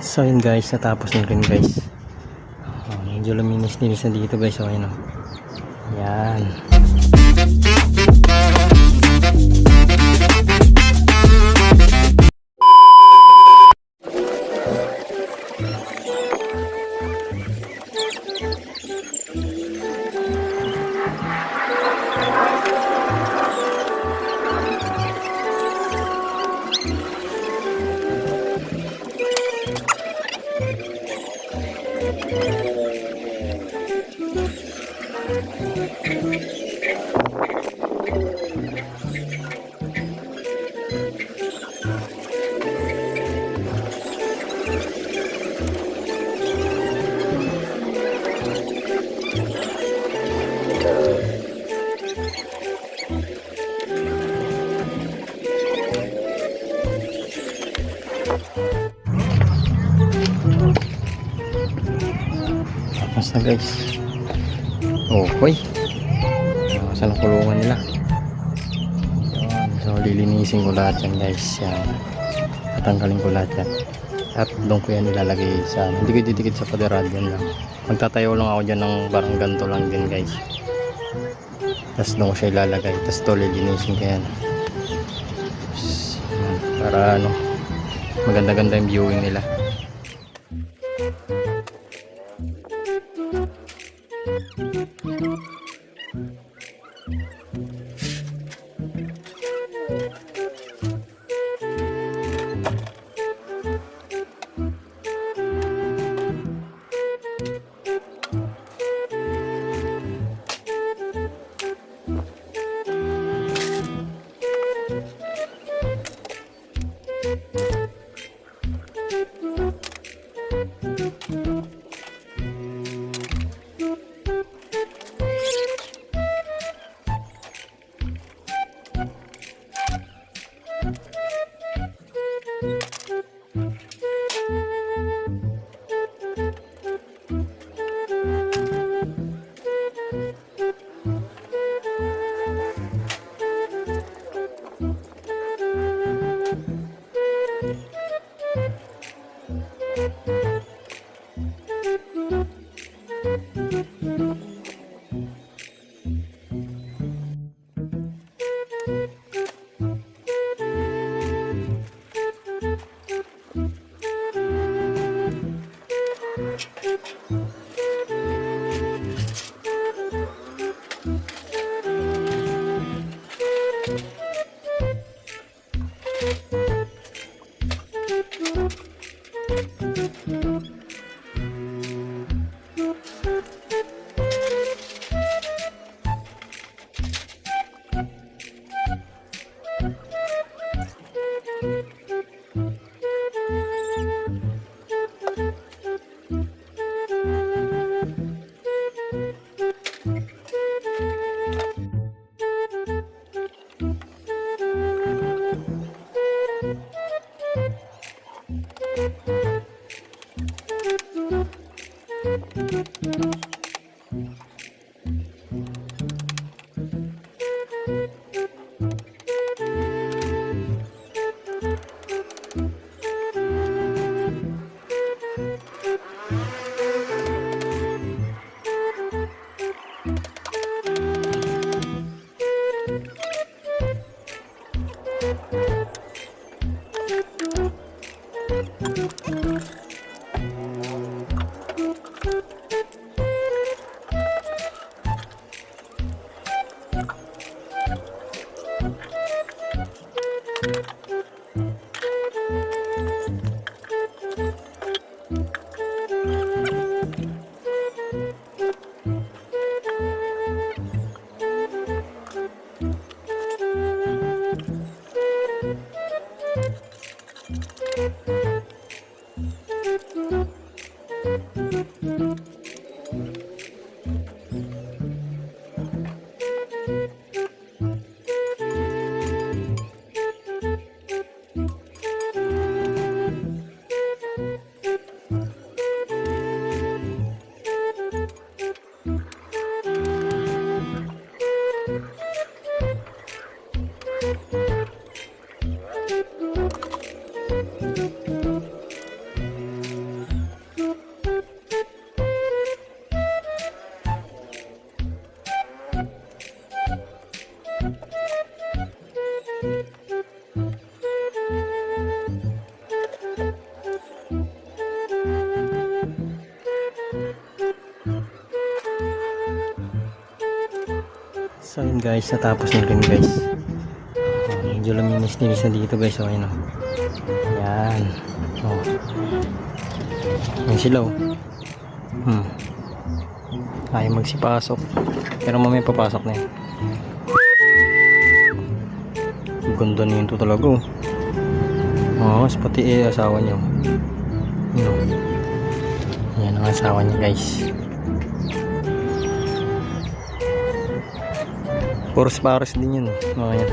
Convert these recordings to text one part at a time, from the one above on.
So yun guys, natapos na rin guys. Medyo luminis-linis na dito guys. So ayun o. Yan. Tapos na guys. Oh, hoy. Saan ang kulungan nila? Yan. So lilinisin ko lahat yan guys. Yan. Tatanggalin ko lahat yan. At doon ko yan ilalagay sa, hindi ko didikit sa paderad yan lang. Magtatayo lang ako dyan ng parang ganito lang din guys. Tapos doon ko siya ilalagay. Tapos ito lilinisin ko yan. Para ano, maganda-ganda yung viewing nila. So yun guys, natapos na rin guys. Medyo luminis-linis na dito guys. So ayun o. Yan. Oh. Yan sila o. Ayaw magsipasok. Pero mamaya papasok na yan. Ganda na yun to talaga o. Oh, pati asawa niya. Yan ang asawa niya guys. Paros din yun mga yan.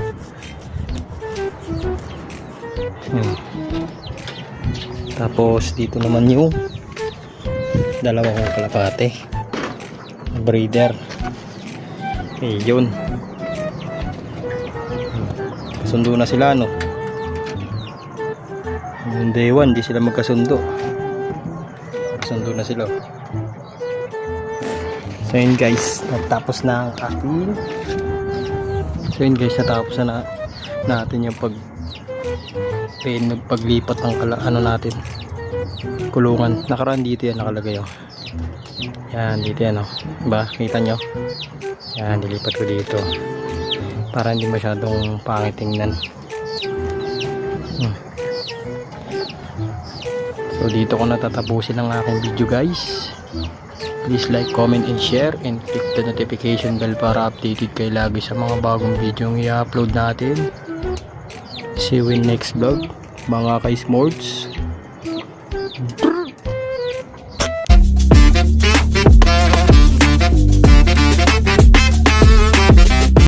Tapos dito naman yung dalawa kong kalapate, breeder. Okay, yun. Sundo na sila no. Yung day 1 di sila magkasundo. Sundo na sila. So yun guys, natapos na ang ating. So yun guys, natapos na natin yung paglipat ng natin kulungan. Nakaraan dito yan nakalagay oh. Yan dito yan oh. Diba? Kita nyo? Yan, dilipat ko dito para hindi masyadong pangit tingnan. So dito ko natatapusin ang aking video guys. Please like, comment, and share, and click the notification bell para updated kayo lagi sa mga bagong video yung i-upload natin. See you in next vlog mga ka-smorts.